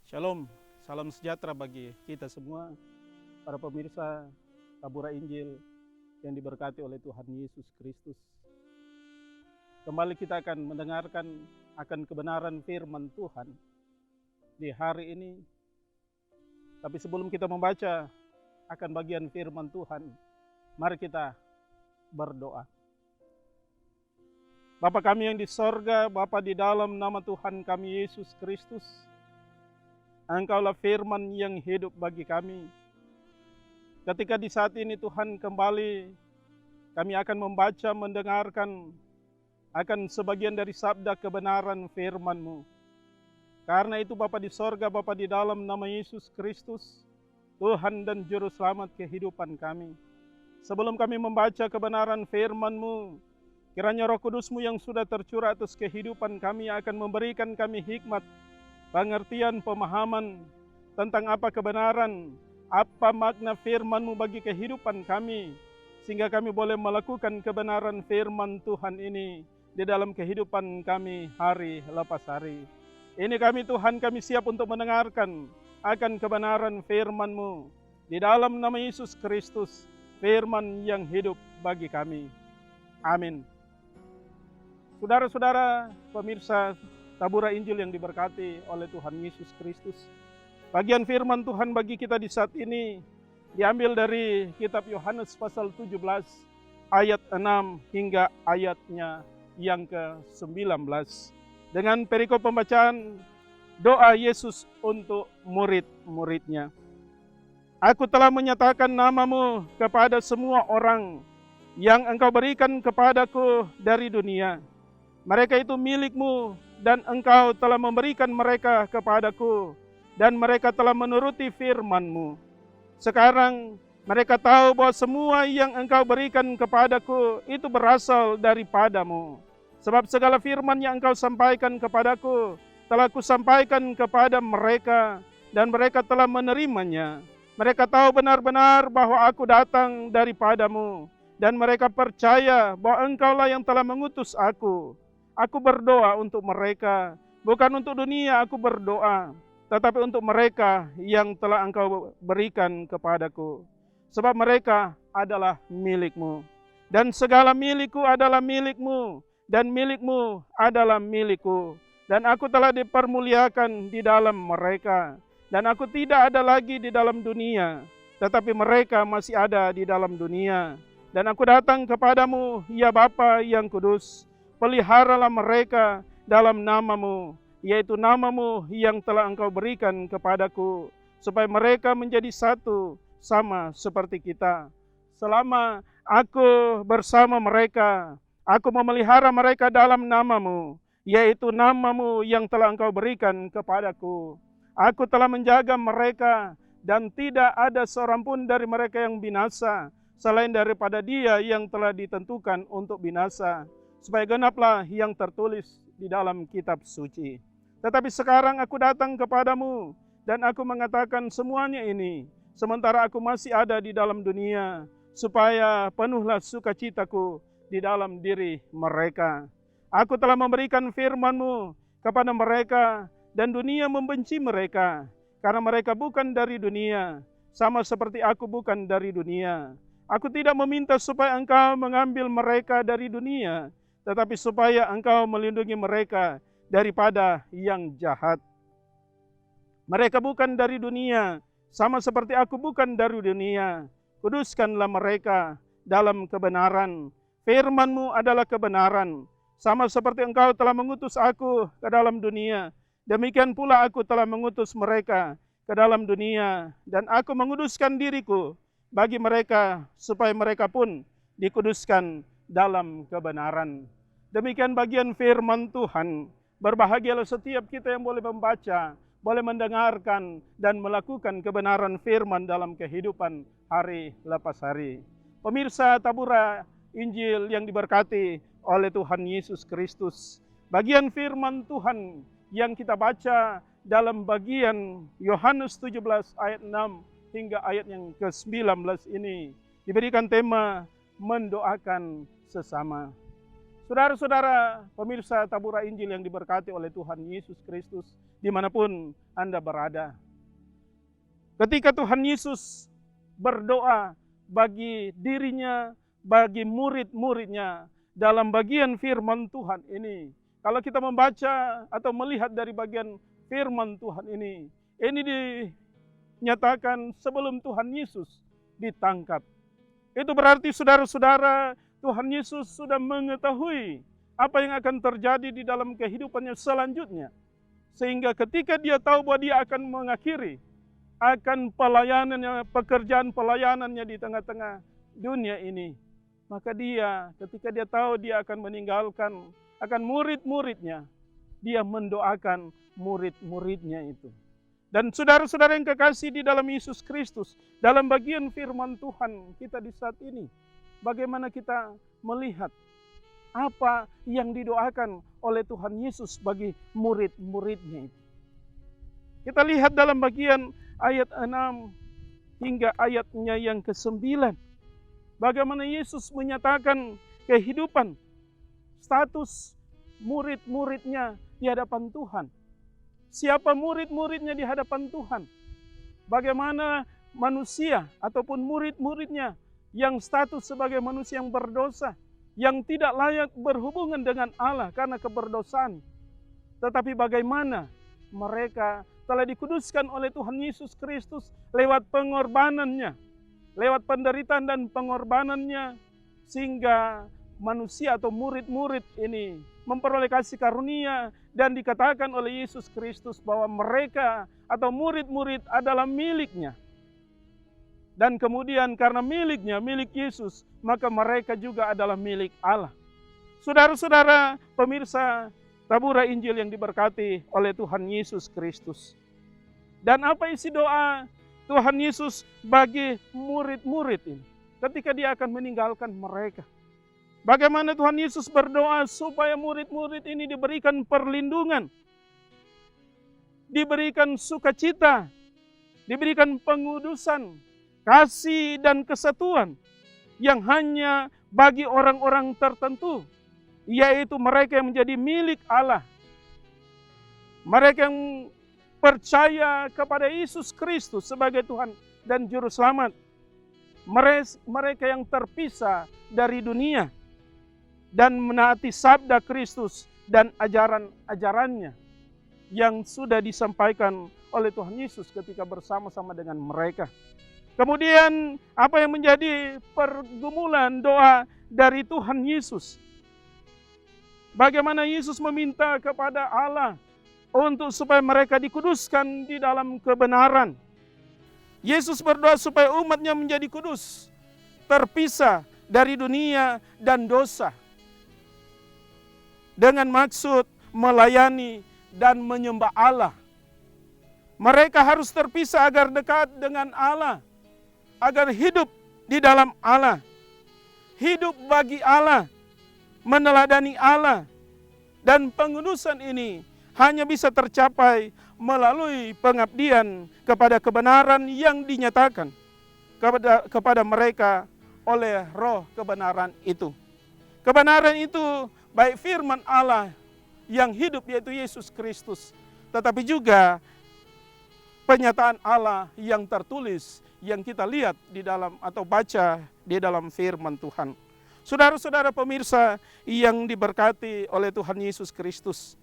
Shalom, salam sejahtera bagi kita semua, para pemirsa Tabura Injil yang diberkati oleh Tuhan Yesus Kristus. Kembali kita akan mendengarkan akan kebenaran firman Tuhan di hari ini. Tapi sebelum kita membaca akan bagian firman Tuhan, mari kita berdoa. Bapa kami yang di sorga, Bapa di dalam nama Tuhan kami Yesus Kristus, Engkaulah firman yang hidup bagi kami. Ketika di saat ini Tuhan kembali, kami akan membaca, mendengarkan akan sebagian dari sabda kebenaran firman-Mu. Karena itu Bapa di sorga, Bapa di dalam nama Yesus Kristus, Tuhan dan Juru Selamat kehidupan kami. Sebelum kami membaca kebenaran firman-Mu, kiranya Roh Kudus-Mu yang sudah tercurah atas kehidupan kami akan memberikan kami hikmat, pengertian, pemahaman tentang apa kebenaran, apa makna firman-Mu bagi kehidupan kami, sehingga kami boleh melakukan kebenaran firman Tuhan ini di dalam kehidupan kami hari lepas hari. Ini kami Tuhan, kami siap untuk mendengarkan akan kebenaran firman-Mu di dalam nama Yesus Kristus, firman yang hidup bagi kami. Amin. Saudara-saudara pemirsa Tabura Injil yang diberkati oleh Tuhan Yesus Kristus. Bagian firman Tuhan bagi kita di saat ini diambil dari kitab Yohanes pasal 17 ayat 6 hingga ayatnya yang ke-19. Dengan perikop pembacaan doa Yesus untuk murid-muridnya. Aku telah menyatakan namamu kepada semua orang yang Engkau berikan kepadaku dari dunia. Mereka itu milik-Mu, dan Engkau telah memberikan mereka kepadaku, dan mereka telah menuruti firman-Mu. Sekarang mereka tahu bahwa semua yang Engkau berikan kepadaku itu berasal daripada-Mu. Sebab segala firman yang Engkau sampaikan kepadaku telah Kusampaikan kepada mereka, dan mereka telah menerimanya. Mereka tahu benar-benar bahwa Aku datang daripada-Mu, dan mereka percaya bahwa Engkaulah yang telah mengutus Aku. Aku berdoa untuk mereka, bukan untuk dunia aku berdoa, tetapi untuk mereka yang telah Engkau berikan kepadaku. Sebab mereka adalah milik-Mu, dan segala milikku adalah milik-Mu, dan milik-Mu adalah milikku. Dan aku telah dipermuliakan di dalam mereka, dan aku tidak ada lagi di dalam dunia, tetapi mereka masih ada di dalam dunia. Dan aku datang kepadamu, ya Bapa yang kudus, peliharalah mereka dalam nama-Mu, yaitu nama-Mu yang telah Engkau berikan kepadaku, supaya mereka menjadi satu sama seperti kita. Selama aku bersama mereka, aku memelihara mereka dalam nama-Mu, yaitu nama-Mu yang telah Engkau berikan kepadaku. Aku telah menjaga mereka, dan tidak ada seorang pun dari mereka yang binasa, selain daripada dia yang telah ditentukan untuk binasa, supaya genaplah yang tertulis di dalam kitab suci. Tetapi sekarang aku datang kepadamu, dan aku mengatakan semuanya ini, sementara aku masih ada di dalam dunia, supaya penuhlah sukacitaku di dalam diri mereka. Aku telah memberikan firman-Mu kepada mereka, dan dunia membenci mereka, karena mereka bukan dari dunia, sama seperti aku bukan dari dunia. Aku tidak meminta supaya Engkau mengambil mereka dari dunia, tetapi supaya Engkau melindungi mereka daripada yang jahat. Mereka bukan dari dunia, Sama seperti aku bukan dari dunia, kuduskanlah mereka dalam kebenaran. Firman-Mu adalah kebenaran. Sama seperti Engkau telah mengutus aku ke dalam dunia, demikian pula aku telah mengutus mereka ke dalam dunia. Dan aku menguduskan diriku bagi mereka, supaya mereka pun dikuduskan dalam kebenaran. Demikian bagian firman Tuhan. Berbahagialah setiap kita yang boleh membaca, boleh mendengarkan, dan melakukan kebenaran firman dalam kehidupan hari lepas hari. Pemirsa Tabura Injil yang diberkati oleh Tuhan Yesus Kristus. Bagian firman Tuhan yang kita baca dalam bagian Yohanes 17 ayat 6 hingga ayat yang ke-19 ini diberikan tema mendoakan sesama. Saudara-saudara pemirsa Tabura Injil yang diberkati oleh Tuhan Yesus Kristus, dimanapun Anda berada. Ketika Tuhan Yesus berdoa bagi dirinya, bagi murid-muridnya, dalam bagian firman Tuhan ini, kalau kita membaca atau melihat dari bagian firman Tuhan ini dinyatakan sebelum Tuhan Yesus ditangkap. Itu berarti saudara-saudara, Tuhan Yesus sudah mengetahui apa yang akan terjadi di dalam kehidupannya selanjutnya. Sehingga ketika dia tahu bahwa dia akan mengakhiri akan pelayanannya, pekerjaan pelayanannya di tengah-tengah dunia ini, maka dia ketika dia tahu dia akan meninggalkan akan murid-muridnya, dia mendoakan murid-muridnya itu. Dan saudara-saudara yang kekasih di dalam Yesus Kristus, dalam bagian firman Tuhan kita di saat ini, bagaimana kita melihat apa yang didoakan oleh Tuhan Yesus bagi murid-muridnya itu. Kita lihat dalam bagian ayat 6 hingga ayatnya yang ke-9. Bagaimana Yesus menyatakan kehidupan, status murid-muridnya di hadapan Tuhan. Siapa murid-muridnya di hadapan Tuhan? Bagaimana manusia ataupun murid-muridnya yang status sebagai manusia yang berdosa, yang tidak layak berhubungan dengan Allah karena keberdosaan. Tetapi bagaimana mereka telah dikuduskan oleh Tuhan Yesus Kristus lewat pengorbanannya, lewat penderitaan dan pengorbanannya, sehingga manusia atau murid-murid ini memperoleh kasih karunia, dan dikatakan oleh Yesus Kristus bahwa mereka atau murid-murid adalah miliknya. Dan kemudian karena miliknya, milik Yesus, maka mereka juga adalah milik Allah. Saudara-saudara pemirsa Tabura Injil yang diberkati oleh Tuhan Yesus Kristus. Dan apa isi doa Tuhan Yesus bagi murid-murid ini ketika dia akan meninggalkan mereka? Bagaimana Tuhan Yesus berdoa supaya murid-murid ini diberikan perlindungan, diberikan sukacita, diberikan pengudusan, kasih dan kesatuan yang hanya bagi orang-orang tertentu, yaitu mereka yang menjadi milik Allah. Mereka yang percaya kepada Yesus Kristus sebagai Tuhan dan Juru Selamat. Mereka yang terpisah dari dunia dan menaati sabda Kristus dan ajaran-ajarannya yang sudah disampaikan oleh Tuhan Yesus ketika bersama-sama dengan mereka. Kemudian apa yang menjadi pergumulan doa dari Tuhan Yesus? Bagaimana Yesus meminta kepada Allah untuk supaya mereka dikuduskan di dalam kebenaran. Yesus berdoa supaya umatnya menjadi kudus, terpisah dari dunia dan dosa, dengan maksud melayani dan menyembah Allah. Mereka harus terpisah agar dekat dengan Allah, agar hidup di dalam Allah, hidup bagi Allah, meneladani Allah. Dan pengudusan ini hanya bisa tercapai melalui pengabdian kepada kebenaran yang dinyatakan kepada mereka oleh roh kebenaran itu. Kebenaran itu baik firman Allah yang hidup yaitu Yesus Kristus, tetapi juga penyataan Allah yang tertulis yang kita lihat di dalam atau baca di dalam firman Tuhan. Saudara-saudara pemirsa yang diberkati oleh Tuhan Yesus Kristus,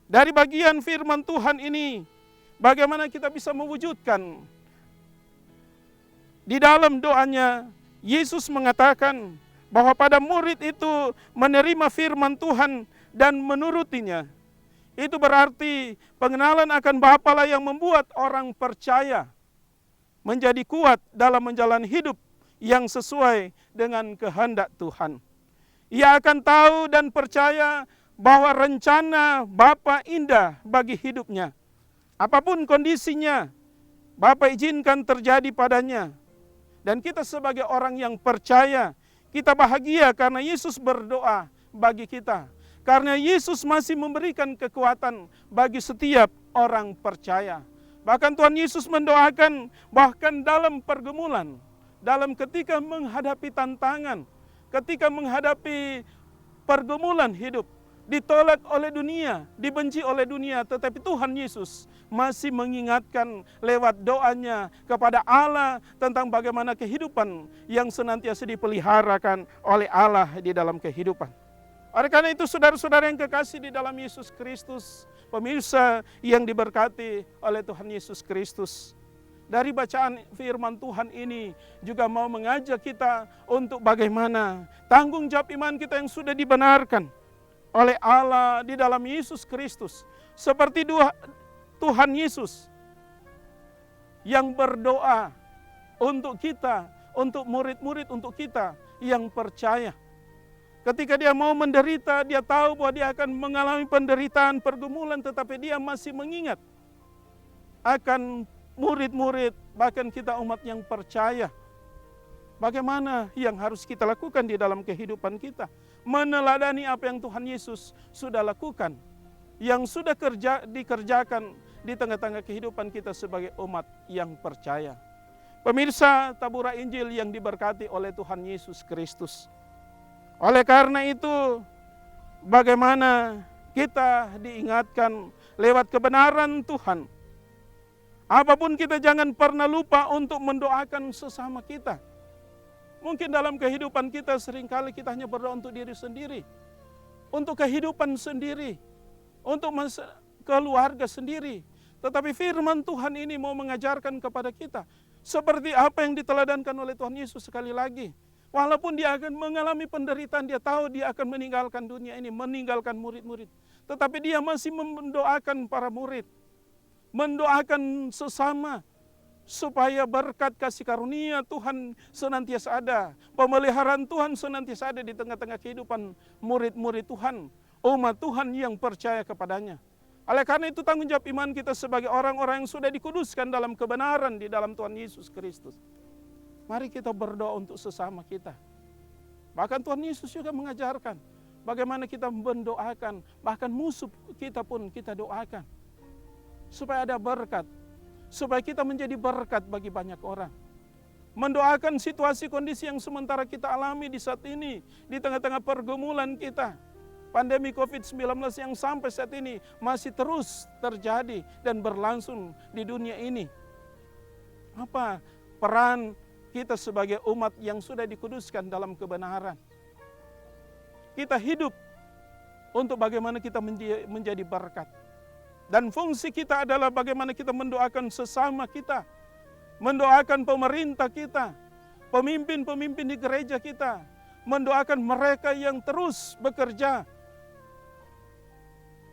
dari bagian firman Tuhan ini, bagaimana kita bisa mewujudkan Di dalam doanya, Yesus mengatakan bahwa pada murid itu menerima firman Tuhan dan menurutinya. Itu berarti pengenalan akan Bapa lah yang membuat orang percaya menjadi kuat dalam menjalani hidup yang sesuai dengan kehendak Tuhan. Ia akan tahu dan percaya bahwa rencana Bapa indah bagi hidupnya. Apapun kondisinya, Bapa izinkan terjadi padanya. Dan kita sebagai orang yang percaya, kita bahagia karena Yesus berdoa bagi kita. Karena Yesus masih memberikan kekuatan bagi setiap orang percaya. Bahkan Tuhan Yesus mendoakan, bahkan dalam pergumulan, dalam ketika menghadapi tantangan, ketika menghadapi pergumulan hidup, ditolak oleh dunia, dibenci oleh dunia, tetapi Tuhan Yesus masih mengingatkan lewat doanya kepada Allah tentang bagaimana kehidupan yang senantiasa dipeliharakan oleh Allah di dalam kehidupan. Oleh karena itu saudara-saudara yang kekasih di dalam Yesus Kristus, pemirsa yang diberkati oleh Tuhan Yesus Kristus, dari bacaan firman Tuhan ini juga mau mengajak kita untuk bagaimana tanggung jawab iman kita yang sudah dibenarkan oleh Allah di dalam Yesus Kristus. Seperti Tuhan Yesus yang berdoa untuk kita, untuk murid-murid, untuk kita yang percaya. Ketika dia mau menderita, dia tahu bahwa dia akan mengalami penderitaan, pergumulan, tetapi dia masih mengingat akan murid-murid, bahkan kita umat yang percaya. Bagaimana yang harus kita lakukan di dalam kehidupan kita? Meneladani apa yang Tuhan Yesus sudah lakukan, yang sudah dikerjakan di tengah-tengah kehidupan kita sebagai umat yang percaya. Pemirsa Tabura Injil yang diberkati oleh Tuhan Yesus Kristus. Oleh karena itu, bagaimana kita diingatkan lewat kebenaran Tuhan. Apapun kita jangan pernah lupa untuk mendoakan sesama kita. Mungkin dalam kehidupan kita seringkali kita hanya berdoa untuk diri sendiri, untuk kehidupan sendiri, untuk keluarga sendiri. Tetapi firman Tuhan ini mau mengajarkan kepada kita, seperti apa yang diteladankan oleh Tuhan Yesus sekali lagi. Walaupun dia akan mengalami penderitaan, dia tahu dia akan meninggalkan dunia ini, meninggalkan murid-murid. Tetapi dia masih mendoakan para murid, mendoakan sesama, supaya berkat kasih karunia Tuhan senantiasa ada, pemeliharaan Tuhan senantiasa ada di tengah-tengah kehidupan murid-murid Tuhan, umat Tuhan yang percaya kepadanya. Oleh karena itu tanggung jawab iman kita sebagai orang-orang yang sudah dikuduskan dalam kebenaran di dalam Tuhan Yesus Kristus. Mari kita berdoa untuk sesama kita. Bahkan Tuhan Yesus juga mengajarkan bagaimana kita mendoakan, bahkan musuh kita pun kita doakan. Supaya ada berkat, supaya kita menjadi berkat bagi banyak orang. Mendoakan situasi kondisi yang sementara kita alami di saat ini, di tengah-tengah pergumulan kita. Pandemi COVID-19 yang sampai saat ini masih terus terjadi dan berlangsung di dunia ini. Apa peran kita sebagai umat yang sudah dikuduskan dalam kebenaran? Kita hidup untuk bagaimana kita menjadi berkat. Dan fungsi kita adalah bagaimana kita mendoakan sesama kita, mendoakan pemerintah kita, pemimpin-pemimpin di gereja kita, mendoakan mereka yang terus bekerja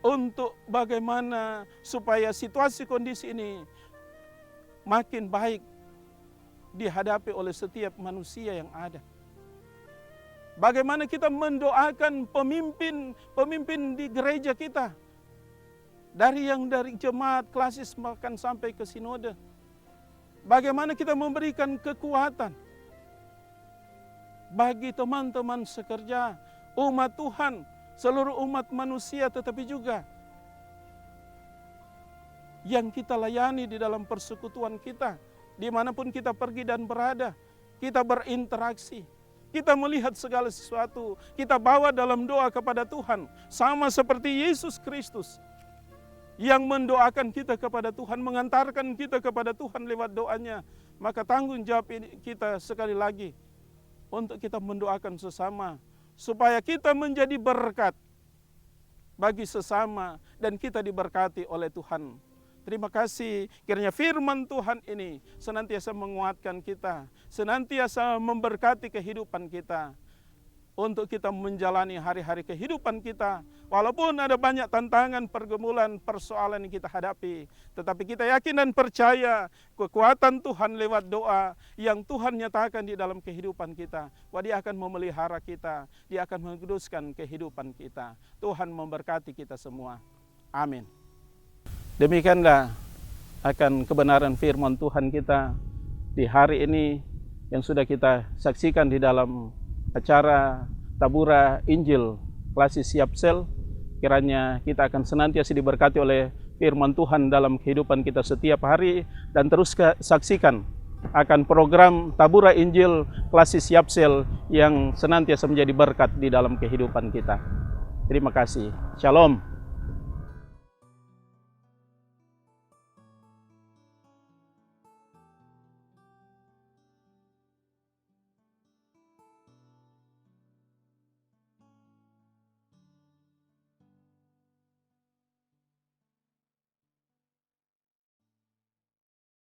untuk bagaimana supaya situasi kondisi ini makin baik dihadapi oleh setiap manusia yang ada. Bagaimana kita mendoakan pemimpin di gereja kita, dari jemaat klasis bahkan sampai ke sinode. Bagaimana kita memberikan kekuatan bagi teman-teman sekerja, umat Tuhan, seluruh umat manusia, tetapi juga yang kita layani di dalam persekutuan kita, dimanapun kita pergi dan berada, kita berinteraksi, kita melihat segala sesuatu, kita bawa dalam doa kepada Tuhan, sama seperti Yesus Kristus yang mendoakan kita kepada Tuhan, mengantarkan kita kepada Tuhan lewat doanya. Maka tanggung jawab kita sekali lagi untuk kita mendoakan sesama, supaya kita menjadi berkat bagi sesama dan kita diberkati oleh Tuhan. Terima kasih, kiranya firman Tuhan ini senantiasa menguatkan kita, senantiasa memberkati kehidupan kita, untuk kita menjalani hari-hari kehidupan kita. Walaupun ada banyak tantangan, pergumulan, persoalan yang kita hadapi, tetapi kita yakin dan percaya kekuatan Tuhan lewat doa yang Tuhan nyatakan di dalam kehidupan kita, bahwa Dia akan memelihara kita, Dia akan menguduskan kehidupan kita. Tuhan memberkati kita semua. Amin. Demikianlah akan kebenaran firman Tuhan kita di hari ini yang sudah kita saksikan di dalam acara Tabura Injil Klasik Siapsel. Kiranya kita akan senantiasa diberkati oleh firman Tuhan dalam kehidupan kita setiap hari, dan terus saksikan akan program Tabura Injil Klasik Siapsel yang senantiasa menjadi berkat di dalam kehidupan kita. Terima kasih. Shalom.